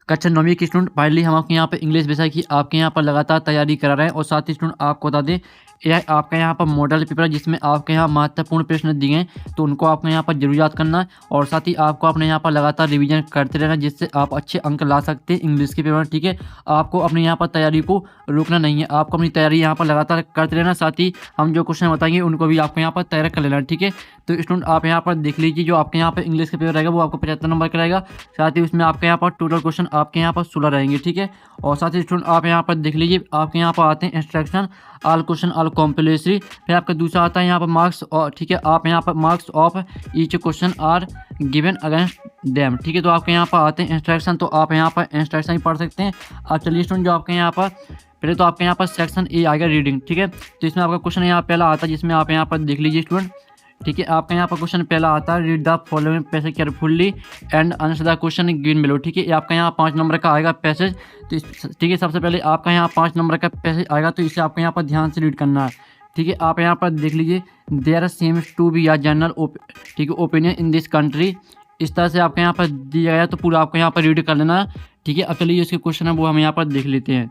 कक्षा 9वीं के student finally हम आपके यहाँ पे इंग्लिश विषय की आपके यहाँ पर लगातार तैयारी करा रहे हैं। और साथ ही स्टूडेंट आपको बता दें, यह आपके यहाँ पर मॉडल पेपर है जिसमें आपके यहाँ महत्वपूर्ण प्रश्न दिए हैं, तो उनको आपके यहाँ पर जरूर याद करना है। और साथ ही आपको अपने यहाँ पर लगातार रिवीजन करते रहना, जिससे आप अच्छे अंक ला सकते हैं इंग्लिश के पेपर में। ठीक है, आपको अपने यहाँ पर तैयारी को रोकना नहीं है, आपको अपनी तैयारी यहाँ पर लगातार करते रहना। साथ ही हम जो क्वेश्चन बताएंगे उनको भी आपको यहाँ पर तैयार कर लेना। ठीक है, तो स्टूडेंट आप यहाँ पर देख लीजिए, जो आपके यहाँ पर इंग्लिश का पेपर रहेगा वो आपको 75 नंबर का रहेगा। साथ ही उसमें आपके यहाँ पर टोटल क्वेश्चन आपके यहाँ पर 16 रहेंगे। ठीक है, और साथ ही स्टूडेंट आप यहाँ पर देख लीजिए, आपके यहाँ पर आते हैं instruction, all question all completely. फिर आपका दूसरा आता है यहाँ पर मार्क्स, और ठीक है आप यहाँ पर marks of each question are given against them. ठीक है, तो आपके यहाँ पर आते हैं इंस्ट्रक्शन, तो आप यहाँ पर इंस्ट्रक्शन ही पढ़ सकते हैं। अब चलिए स्टूडेंट, जो आपके यहाँ पर पहले तो आपके यहाँ पर सेक्शन ए आएगा रीडिंग। ठीक है, तो इसमें आपका क्वेश्चन यहाँ पहला आता है, जिसमें आप यहाँ पर देख लीजिए स्टूडेंट। ठीक है, आपका यहाँ पर क्वेश्चन पहला आता है, read the following passage carefully and answer the question given below. ठीक है, आपका यहाँ 5 नंबर का आएगा पैसेज। तो ठीक है, सबसे पहले आपका यहाँ 5 नंबर का पैसेज आएगा, तो इसे आपको यहाँ पर ध्यान से रीड करना है। ठीक है, आप यहाँ पर देख लीजिए, there seems to be a general ठीक है ओपिनियन इन दिस कंट्री। इस तरह से आपके यहाँ पर दिया गया, तो पूरा आपको यहाँ पर रीड कर लेना है। ठीक है, अब चलिए इसके क्वेश्चन है वो हम यहाँ पर देख लेते हैं।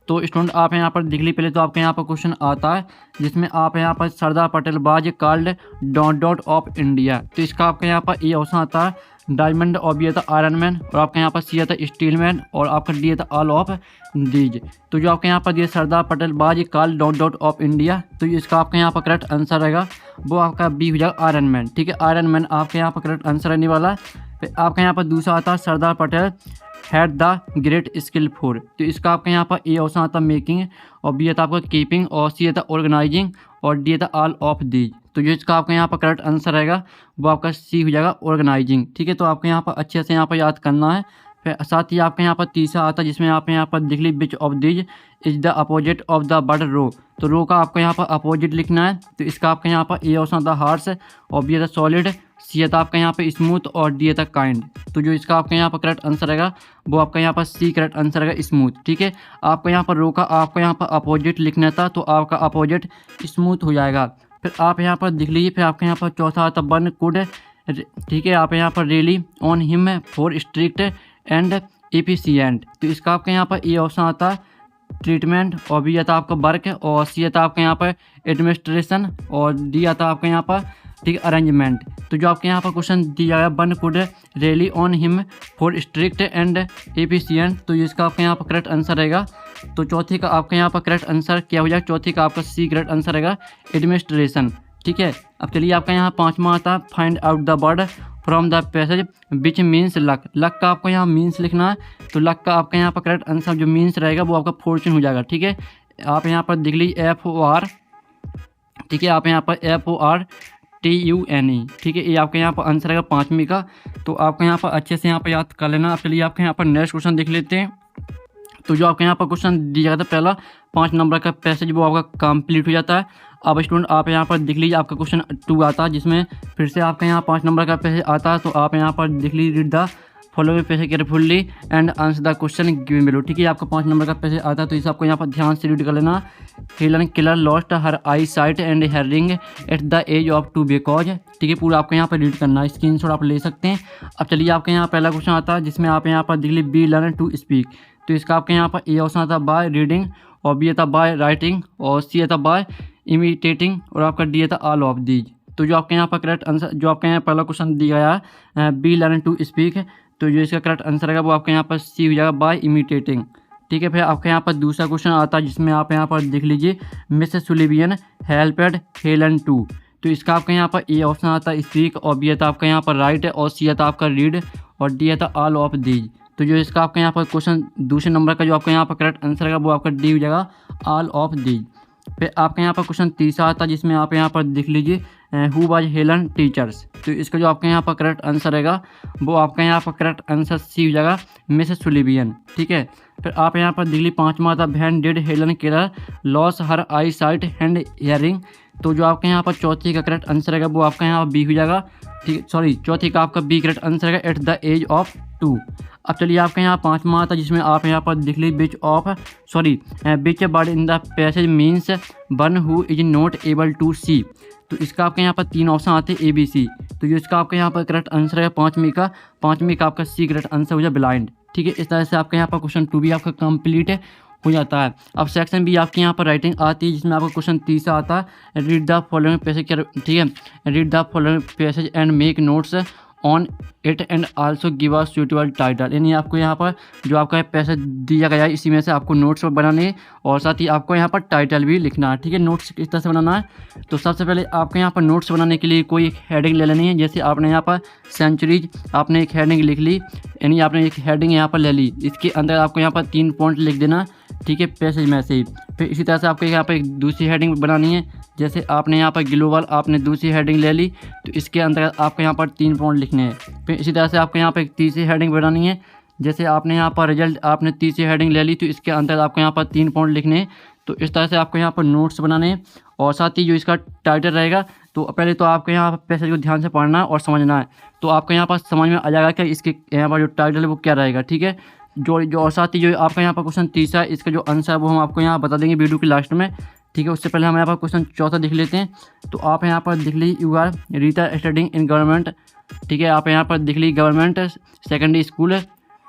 तो स्टूडेंट आप यहाँ पर देख ली, पहले तो आपके यहाँ पर क्वेश्चन आता है जिसमें आप यहाँ पर सरदार पटेल बाज कॉल्ड डॉट ऑफ इंडिया। तो इसका आपके यहाँ पर ए ऑप्शन आता है डायमंड, और बी आता आयरन मैन, और आपके यहाँ पर सी आता स्टील मैन, और आपका डी आता ऑल ऑफ दीज। तो जो आपके यहाँ पर दिए सरदार पटेल बाज कॉल्ड डॉट ऑफ इंडिया, तो इसका आपके यहाँ पर करेक्ट आंसर रहेगा वो आपका बी हो जाएगा आयरन मैन। ठीक है, आयरन मैन आपके यहाँ पर करेक्ट आंसर रहने वाला है। फिर आपके यहाँ पर दूसरा आता है Sardar Patel had the great skill for. तो इसका आपके यहाँ पर ए ऑप्शन आता मेकिंग, और बी आता आपका कीपिंग, और सी आता ऑर्गेनाइजिंग, और डी आता ऑल ऑफ दीज। तो जो इसका आपका यहाँ पर करेक्ट आंसर रहेगा वो आपका सी हो जाएगा ऑर्गेनाइजिंग। ठीक है, तो आपको यहाँ पर अच्छे से यहाँ पर याद करना है। फिर साथ ही आपके यहाँ पर तीसरा आता है, जिसमें आप यहाँ पर देख ली, which of these is the opposite of the word row. तो रो का आपको यहाँ पर अपोजिट लिखना है। तो इसका आपका यहाँ पर ए ऑप्शन आता हार्श, और बी आता सॉलिड, सी आता आपका यहाँ पे स्मूथ, और डी आता काइंड। तो जो इसका आपका यहाँ पर करेक्ट आंसर रहेगा वो आपका यहाँ पर सी करेक्ट आंसर रहेगा स्मूथ। ठीक है, आपका यहाँ पर रो का आपका यहाँ पर अपोजिट लिखना था, तो आपका अपोजिट स्मूथ हो जाएगा। फिर आप यहाँ पर देख लीजिए, फिर आपके यहाँ पर चौथा आता वन कुड। ठीक है, आप यहाँ पर really on him for strict and efficient. तो इसका आपके यहाँ पर ए ऑप्शन आता है ट्रीटमेंट, और बी आता आपका वर्क, और सी आता आपका यहाँ पर एडमिनिस्ट्रेशन, और डी आता आपका यहाँ पर ठीक है अरेंजमेंट। तो जो आपके यहाँ पर क्वेश्चन दिया गया, one could really on him for strict and efficient, तो इसका आपके यहाँ पर करेक्ट आंसर रहेगा। तो चौथी का आपके यहाँ पर करेक्ट आंसर क्या हो जाएगा, चौथी का आपका सी करेक्ट आंसर रहेगा एडमिनिस्ट्रेशन। ठीक है, अब चलिए आपका यहाँ पाँचवा आता है find out the word from the passage which means luck. Luck का आपको यहाँ मीन्स लिखना है। तो लक का आपका यहाँ पर करेक्ट आंसर जो मीन्स रहेगा वो आपका फॉर्चून हो जाएगा। ठीक है, आप यहाँ पर देख लीजिए FOR। ठीक है, आप यहाँ पर FORTUNE। ठीक है, ये आपके यहाँ पर आंसर रहेगा पाँचवीं का। तो आपको यहाँ पर अच्छे से यहाँ पर याद कर लेना। अब चलिए आपके यहाँ पर नेक्स्ट क्वेश्चन देख लेते हैं। तो जो आपके यहाँ पर क्वेश्चन दिया जाता है पहला 5 नंबर का पैसेज वो आपका कंप्लीट हो जाता है। अब स्टूडेंट आप यहाँ पर देख लीजिए, आपका क्वेश्चन 2 आता है, जिसमें फिर से आपके यहाँ 5 नंबर का पैसेज आता है। तो आप यहाँ पर देख लीजिए, read the following passage carefully and answer the question given below. ठीक है, आपका 5 नंबर का पैसेज आता है, तो इसे आपको यहाँ पर ध्यान से रीड कर लेना। Helen Keller lost her eyesight and hearing at the age of 2 because. ठीक है, पूरा आपको यहाँ पर रीड करना है, स्क्रीनशॉट आप ले सकते हैं। अब चलिए आपके यहाँ पहला क्वेश्चन आता है, जिसमें आप यहाँ पर देख लीजिए, बी लर्न टू स्पीक। तो इसका आपके यहाँ पर ए ऑप्शन आता है बाय रीडिंग, और बी आता बाय राइटिंग, और सी आता बाय इमिटेटिंग, और आपका डी आता ऑल ऑफ दीज। तो जो आपके यहाँ पर करेक्ट आंसर, जो आपके यहाँ पहला क्वेश्चन दिया गया है बी लर्न टू स्पीक, तो जो इसका करेक्ट आंसर रहेगा वो आपके यहाँ पर सी हो जाएगा बाय इमिटेटिंग। ठीक है, फिर आपके यहाँ पर दूसरा क्वेश्चन आता है, जिसमें आप यहाँ पर देख लीजिए, मिस सुलिवियन हेल्पेड हेलन टू। तो इसका आपके यहाँ पर ए ऑप्शन आता है स्पीक, और बी आता आपका यहाँ पर राइट, और सी आता आपका रीड, और डी आता ऑल ऑफ दीज। तो जो इसका आपके यहाँ पर क्वेश्चन दूसरे नंबर का जो आपका यहाँ पर करेक्ट आंसर रहेगा वो आपका डी हो जाएगा ऑल ऑफ दीज। फिर आपके यहाँ पर क्वेश्चन तीसरा आता है, जिसमें आप यहाँ पर देख लीजिए, हु वाज हेलन टीचर्स। तो इसका जो आपके यहाँ पर करेक्ट आंसर रहेगा वो आपका यहाँ पर करेक्ट आंसर सी हो जाएगा मिस सुलिवियन। ठीक है, फिर आप यहाँ पर देख लीजिए, पाँचवा आता when did Helen Keller loss her I site hand hearing. तो जो आपके यहाँ पर चौथी का करेक्ट आंसर रहेगा वो आपका यहाँ पर बी हो जाएगा। ठीक है, सॉरी, चौथी का आपका बी करेक्ट आंसर रहेगा एट द एज ऑफ 2। अब चलिए आपके यहाँ पाँचवा आता है, जिसमें आप यहाँ पर देख लीजिए, which word in the passage means one who is not able to see. तो इसका आपके यहाँ पर 3 ऑप्शन आते हैं ABC। तो जो इसका आपके यहाँ पर करेक्ट आंसर है पाँचवीं का आपका सी करेक्ट आंसर हो जाए ब्लाइंड। ठीक है। इस तरह से आपका यहाँ पर क्वेश्चन 2 भी आपका कंप्लीट हो जाता है। अब सेक्शन बी आपके यहाँ पर राइटिंग आती है, जिसमें आपका क्वेश्चन 30 आता है, रीड द फॉलोइंग पैसेज, ठीक है, read the following passage and make notes on it and also give a suitable title. यानी आपको यहाँ पर जो आपका पैसेज दिया गया है इसी में से आपको नोट्स बनाने हैं और साथ ही आपको यहाँ पर टाइटल भी लिखना है, ठीक है। नोट्स किस तरह से बनाना है, तो सबसे पहले आपको यहाँ पर नोट्स बनाने के लिए कोई एक हेडिंग ले लेनी है। जैसे आपने यहाँ पर सेंचुरीज आपने एक हेडिंग लिख ली, यानी आपने एक हेडिंग यहाँ पर ले ली, इसके अंदर आपको यहाँ पर 3 पॉइंट लिख देना, ठीक है, पैसेज में से ही। फिर इसी तरह से आपको यहाँ पर एक दूसरी हेडिंग बनानी है। जैसे आपने यहाँ पर ग्लोबल आपने दूसरी हेडिंग ले ली, तो इसके अंदर आपको यहाँ पर 3 पॉइंट लिखने हैं। फिर इसी तरह से आपको यहाँ पर एक तीसरी हेडिंग बनानी है। जैसे आपने यहाँ पर रिजल्ट आपने तीसरी हेडिंग ले ली, तो इसके अंदर आपको यहाँ पर 3 पॉइंट लिखने हैं। तो इस तरह से आपको यहाँ पर नोट्स बनाने हैं और साथ ही जो इसका टाइटल रहेगा, तो पहले तो आपको यहाँ पर पैसेज को ध्यान से पढ़ना है और समझना है, तो आपको यहाँ पर समझ में आ जाएगा कि इसके यहाँ पर जो टाइटल है वो क्या रहेगा, ठीक है। जो और साथ ही जो आपका यहाँ पर क्वेश्चन 30 है, इसका जो आंसर है वो हम आपको यहाँ बता देंगे वीडियो के लास्ट में, ठीक है। उससे पहले हम यहाँ पर क्वेश्चन 4 देख लेते हैं। तो आप यहाँ पर देख लीजिए, you are Rita studying in government, ठीक है, आप यहाँ पर देख लीजिए government secondary school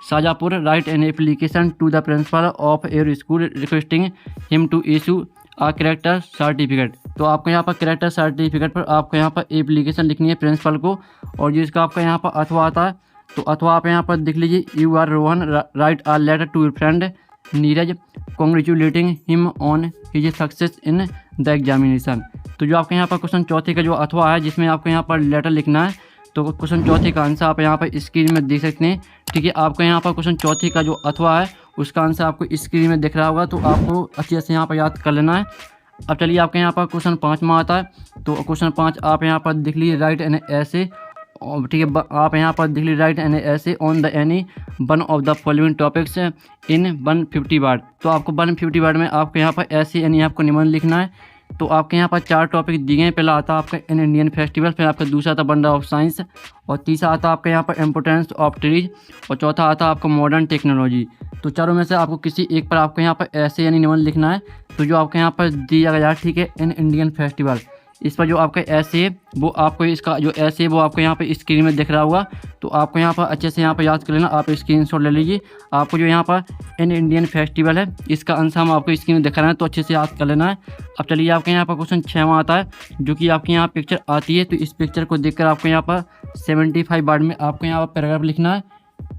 Shajapur, write an application to the principal of your school requesting him to issue a character certificate. तो आपको यहाँ पर कैरेक्टर सर्टिफिकेट पर आपको यहाँ पर एप्लीकेशन लिखनी है प्रिंसिपल को। और जिसका आपका यहाँ पर अथवा आता है, तो अथवा आप यहाँ पर देख लीजिए, you are Rohan write a letter to your friend Neeraj congratulating him on his success in the examination. तो जो आपके यहाँ पर क्वेश्चन 4 का जो अथवा है, जिसमें आपको यहाँ पर लेटर लिखना है, तो क्वेश्चन 4 का आंसर आप यहाँ पर स्क्रीन में देख सकते हैं, ठीक है। आपको यहाँ पर क्वेश्चन 4 का जो अथवा है उसका आंसर आपको स्क्रीन में दिख रहा होगा, तो आपको अच्छे से यहाँ पर याद कर लेना है। अब चलिए आपके यहाँ पर क्वेश्चन 5 में आता है। तो क्वेश्चन 5 आप यहाँ पर देख लीजिए, राइट एन ऐसे, ठीक है, आप यहाँ पर देख लीजिए, राइट एन ऐसे on the any one of the following topics in 150 word. तो आपको 150 वर्ड में आपको यहाँ पर ऐसे यानी आपको निबंध लिखना है। तो आपके यहाँ पर 4 टॉपिक दिए हैं। पहला आता है आपका इन इंडियन फेस्टिवल, फिर आपका दूसरा आता वंडर ऑफ साइंस, और तीसरा आता आपका यहाँ पर इम्पोर्टेंस ऑफ ट्रीज, और चौथा आता आपका मॉडर्न टेक्नोलॉजी। तो चारों में से आपको किसी एक पर आपको यहाँ पर ऐसे यानी निबंध लिखना है। तो जो आपके यहाँ पर दिया गया, ठीक है, इन इंडियन फेस्टिवल, इस पर जो आपका ऐसे वो आपको इसका जो ऐसे वो आपको यहाँ पे स्क्रीन में दिख रहा होगा। तो आपको यहाँ पर अच्छे से यहाँ पर याद कर लेना, आप स्क्रीनशॉट ले लीजिए। आपको जो यहाँ पर इन इंडियन फेस्टिवल है, इसका आंसर हम आपको स्क्रीन में दिखा रहे हैं, तो अच्छे से याद कर लेना है। अब चलिए आपके यहाँ पर क्वेश्चन 6 में आता है, जो कि आपके यहाँ पिक्चर आती है। तो इस पिक्चर को देखकर आपको यहाँ पर 75 वर्ड में आपको यहाँ पर पैराग्राफ लिखना है,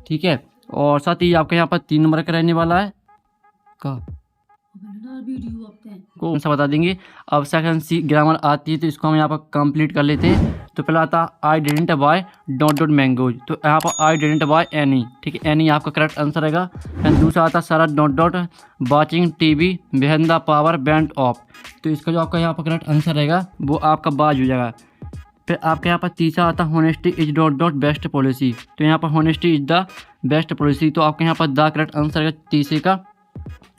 ठीक है। और साथ ही आपके यहाँ पर 3 नंबर का रहने वाला है का कौन सा बता देंगे। अब सेक्शन सी ग्रामर आती है, तो इसको हम यहाँ पर कंप्लीट कर लेते हैं। तो पहला आता I didn't buy dot dot mangoes. तो यहाँ पर आई डिडंट बाय एनी, ठीक है, एनी आपका करेक्ट आंसर रहेगा। एंड दूसरा आता सारा dot dot watching TV when the power went of. तो इसका जो आपका यहाँ पर करेक्ट आंसर रहेगा वो आपका बाज हो जाएगा। फिर आपके यहाँ पर तीसरा आता honesty is dot dot best policy. तो यहाँ पर honesty is the best policy, तो आपके यहाँ पर द करेक्ट आंसर है तीसरे का।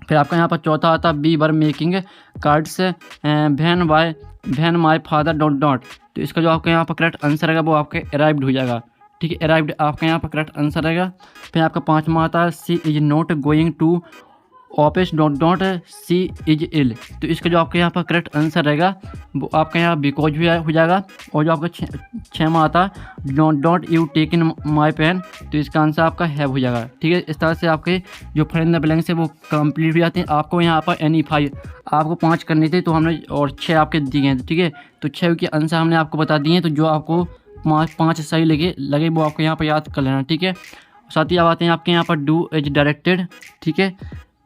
फिर आपका यहाँ पर चौथा आता we were making cards when my father dot dot. तो इसका जो आपका यहाँ पर करेक्ट आंसर रहेगा वो आपके अराइव्ड हो जाएगा, ठीक है, अराइव्ड आपका यहाँ पर करेक्ट आंसर रहेगा। फिर आपका 5वां आता है C is not going to office dot dot C is ill. तो इसका जो आपके यहाँ पर करेक्ट आंसर रहेगा वो आपका यहाँ बिकॉज हो जाएगा। और जो आपका 6वां आता है dot dot U take in my pen. तो इसका आंसर आपका हैव हो जाएगा, ठीक है। इस तरह से आपके जो फिल इन द ब्लैंक्स है वो कंप्लीट हो जाते हैं। आपको यहाँ पर एनी 5 आपको 5 करने थे, तो हमने और 6 आपके दिए हैं, ठीक है। तो 6 के आंसर हमने आपको बता दिए हैं। तो जो आपको 5 सही लगे वो आपको यहाँ पर याद कर लेना, ठीक है। साथ ही आप आते हैं आपके यहाँ पर डू इज डायरेक्टेड, ठीक है।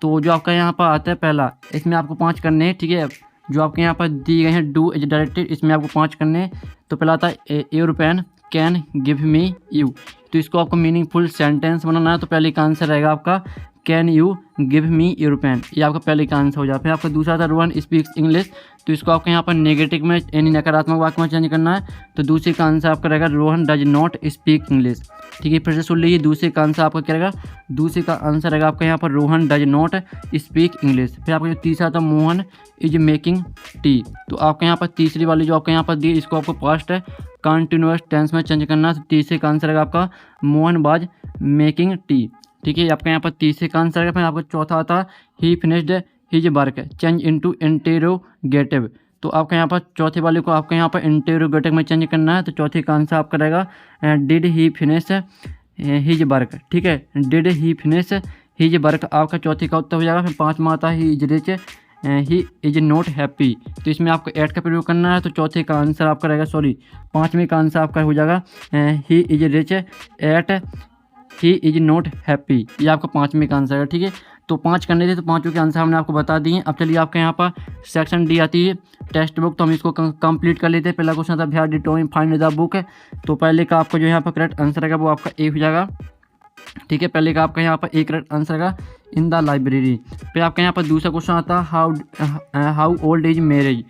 तो जो आपका यहाँ पर आता है पहला, इसमें आपको 5 करने हैं, ठीक है। जो आपके यहाँ पर दिए गए हैं डू इज डायरेक्टेड, इसमें आपको 5 करने हैं। तो पहला आता है your pen can give me you. तो इसको आपको मीनिंगफुल सेंटेंस बनाना है। तो पहले का आंसर रहेगा आपका can you give me your pen, ये आपका पहले का आंसर हो जाए। फिर आपका दूसरा था रोहन स्पीक्स इंग्लिश। तो इसको आपको यहाँ पर नेगेटिव में यानी नकारात्मक वाक्य में चेंज करना है। तो दूसरे का आंसर आपका रहेगा Rohan does not speak English, ठीक है। फिर से सुन लीजिए, दूसरे का आंसर आपका क्या रहेगा, दूसरे का आंसर रहेगा आपका यहाँ पर Rohan does not speak English. फिर आपका जो तीसरा था मोहन इज मेकिंग टी। तो आपके यहाँ पर तीसरी वाली जो आपके यहाँ पर दी, इसको आपको पास्ट कंटिन्यूअस टेंस में चेंज करना है। तो तीसरे का आंसर रहेगा आपका मोहन वाज मेकिंग टी, ठीक है। आपका यहाँ पर तीसरे का आंसर रहेगा। फिर आपका चौथा आता ही finished his work change into interrogative. तो आपका यहाँ पर चौथे वाले को आपका यहाँ पर इंटेरोगेटिव में चेंज करना है। तो चौथे का आंसर आपका रहेगा did he finish his work, ठीक है। Did he finish his work आपका चौथे का उत्तर हो जाएगा। फिर 5वां आता है ही is rich, he is not happy, तो इसमें आपको एट का प्रयोग करना है। तो चौथे का आंसर आपका रहेगा, सॉरी 5वें का आंसर आपका हो जाएगा he is rich yet he is not happy, ये आपका 5वें का आंसर है, ठीक है। तो 5 करने थे, तो 5 के आंसर हमने आपको बता दिए। अब चलिए आपके यहाँ पर सेक्शन डी आती है टेक्स्ट बुक, तो हम इसको कंप्लीट कर लेते हैं। पहला क्वेश्चन था बिहार डिटोइंग फाइंड द बुक, तो पहले का आपका जो यहाँ पर करेक्ट आंसर रहेगा वो आपका ए हो जाएगा, ठीक है। पहले का आपका यहाँ पर एक करेक्ट आंसर रहेगा इन द लाइब्रेरी। फिर आपके यहाँ पर दूसरा क्वेश्चन आता है हाउ ओल्ड इज मैरिज,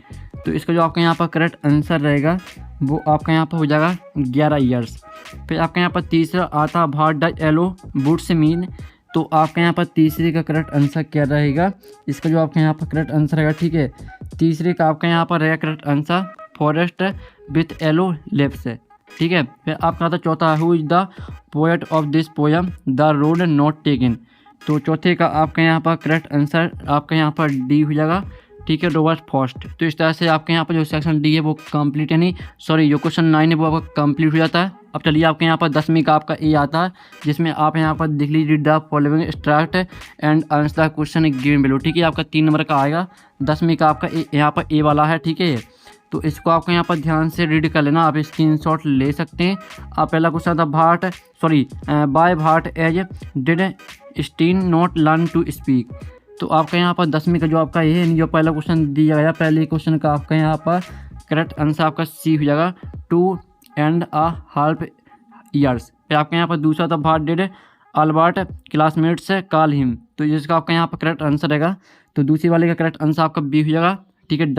तो इसका जो आपका यहाँ पर करेक्ट आंसर रहेगा वो आपका यहाँ पर हो जाएगा 11 ईयर्स। फिर आपके यहाँ पर तीसरा आता है what does yellow boots mean, तो आपके यहाँ पर तीसरे का करेक्ट आंसर क्या रहेगा, इसका जो आपके यहाँ पर करेक्ट आंसर रहेगा, ठीक है। तीसरे का आपका यहाँ पर रहेगा correct answer forest with yellow lips, ठीक है। फिर आपका आता चौथा who is the poet of this poem the road not taken, तो चौथे का आपका यहाँ पर करेक्ट आंसर आपका यहाँ पर डी हो जाएगा, ठीक है, रॉबर्ट फॉस्ट। तो इस तरह से आपके यहाँ पर जो सेक्शन डी है वो कंप्लीट है, नहीं सॉरी जो क्वेश्चन 9 है वो आपका कंप्लीट हो जाता है। अब चलिए आपके यहाँ पर 10वीं का आपका ए आता है, जिसमें आप यहाँ पर देख लीजिए the following extract and answer the question given below, ठीक है। आपका 3 नंबर का आएगा, 10वीं का आपका यहाँ पर ए वाला है, ठीक है। तो इसको आपको यहाँ पर ध्यान से रीड कर लेना, आप स्क्रीनशॉट ले सकते हैं। आप पहला क्वेश्चन था by what age did Stein not learn to speak, तो आपका यहाँ पर 10वीं का जो आपका ये है, जो पहला क्वेश्चन दिया गया पहले क्वेश्चन का आपका यहाँ पर करेक्ट आंसर आपका सी हो जाएगा 2.5 ईयर्स। फिर आपके यहाँ पर दूसरा था what did Albert classmates call him, तो जिसका आपका यहाँ पर करेक्ट आंसर रहेगा, तो दूसरी वाले का करेक्ट आंसर आपका बी हो जाएगा, ठीक है,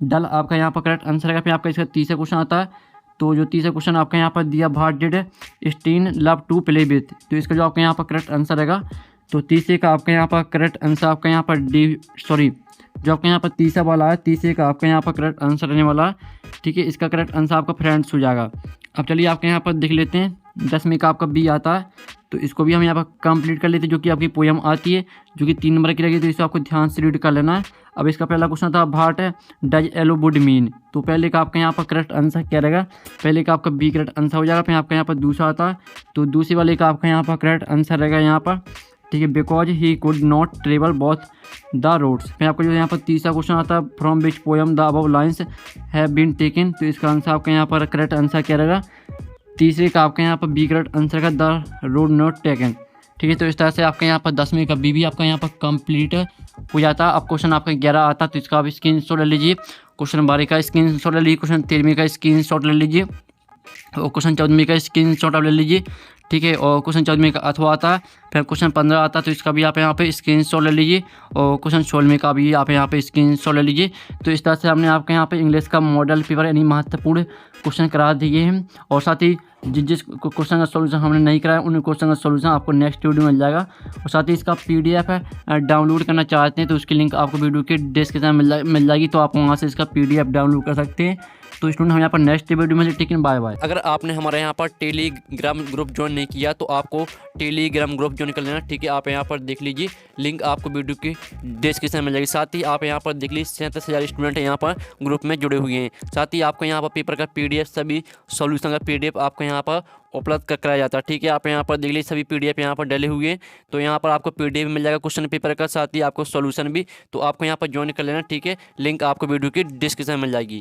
डल आपका यहाँ पर करेक्ट आंसर रहेगा। फिर आपका इसका तीसरा क्वेश्चन आता है, तो जो तीसरा क्वेश्चन आपका यहाँ पर दिया what did Stein love to play with, तो इसका जो आपका यहाँ पर करेक्ट आंसर रहेगा, तो तीसरे का आपका यहाँ पर करेक्ट आंसर आपका यहाँ पर जो आपका यहाँ पर तीसरा वाला है, तीसरे का आपका यहाँ पर करेक्ट आंसर रहने वाला है, ठीक है। इसका करेक्ट आंसर आपका फ्रेंड्स हो जाएगा। अब चलिए आपके यहाँ पर देख लेते हैं 10वीं का आपका बी आता है, तो इसको भी हम यहाँ पर कंप्लीट कर लेते हैं, जो कि आपकी पोएम आती है जो कि 3 नंबर की रहेगी, तो इसको आपको ध्यान से रीड कर लेना है। अब इसका पहला क्वेश्चन था what does yellow would mean, तो पहले का आपका यहाँ पर करेक्ट आंसर क्या रहेगा, पहले का आपका बी करेक्ट आंसर हो जाएगा। फिर आपका यहाँ पर दूसरा आता है, तो दूसरे वाले का आपका यहाँ पर करेक्ट आंसर रहेगा यहाँ पर, ठीक है, because he could not travel both the roads. फिर आपका जो यहाँ पर तीसरा क्वेश्चन आता है from which poem the above lines have been taken, तो इसका आंसर आपका यहाँ पर करेक्ट आंसर क्या रहेगा, तीसरे का आपका यहाँ पर बी करेक्ट आंसर का द रोड नॉट टेकन, ठीक है। तो इस तरह से आपके यहाँ पर 10वीं का बी भी आपका यहाँ पर कंप्लीट हो जाता है। अब क्वेश्चन आपका 11 आता है, तो इसका आप स्क्रीनशॉट ले लीजिए, क्वेश्चन 12 का स्क्रीनशॉट ले लीजिए, क्वेश्चन 13वीं का स्क्रीनशॉट ले लीजिए, और क्वेश्चन 14वीं का स्क्रीनशॉट आप ले लीजिए, ठीक है। और क्वेश्चन 14वीं का अथवा आता है, फिर क्वेश्चन 15 आता है, तो इसका भी आप यहाँ पे स्क्रीनशॉट ले लीजिए, और क्वेश्चन 16वीं का भी आप यहाँ पे स्क्रीनशॉट ले लीजिए। तो इस तरह से हमने आपके यहाँ पे इंग्लिश का मॉडल पेपर यानी महत्वपूर्ण क्वेश्चन करा दिए हैं, और साथ ही जिस क्वेश्चन का सोल्यूशन हमने नहीं कराया उन क्वेश्चन का सोल्यूशन आपको नेक्स्ट वीडियो में मिल जाएगा। और साथ ही इसका PDF है डाउनलोड करना चाहते हैं तो उसकी लिंक आपको वीडियो के डिस्क्रिप्शन में मिल जाएगी, तो आप वहाँ से इसका PDF डाउनलोड कर सकते हैं। तो स्टूडेंट हम यहाँ पर नेक्स्ट वीडियो में ठीक है, बाय बाय। अगर आपने हमारे यहाँ पर टेलीग्राम ग्रुप ज्वाइन नहीं किया तो आपको टेलीग्राम ग्रुप ज्वाइन कर लेना, ठीक है। आप यहाँ पर देख लीजिए, लिंक आपको वीडियो की डिस्क्रिप्शन में मिल जाएगी। साथ ही आप यहाँ पर देख लीजिए 37,000 स्टूडेंट यहाँ पर ग्रुप में जुड़े हुए हैं। साथ ही आपको यहाँ पर पेपर का PDF सभी सॉल्यूशन का PDF आपको यहाँ पर उपलब्ध कराया जाता है, ठीक है। आप यहाँ पर देख लीजिए सभी PDF यहाँ पर डले हुए हैं, तो यहाँ पर आपको PDF मिल जाएगा क्वेश्चन पेपर का, साथ ही आपको सॉल्यूशन भी, तो आपको यहाँ पर ज्वाइन कर लेना, ठीक है। लिंक आपको वीडियो की डिस्क्रिप्शन में मिल जाएगी।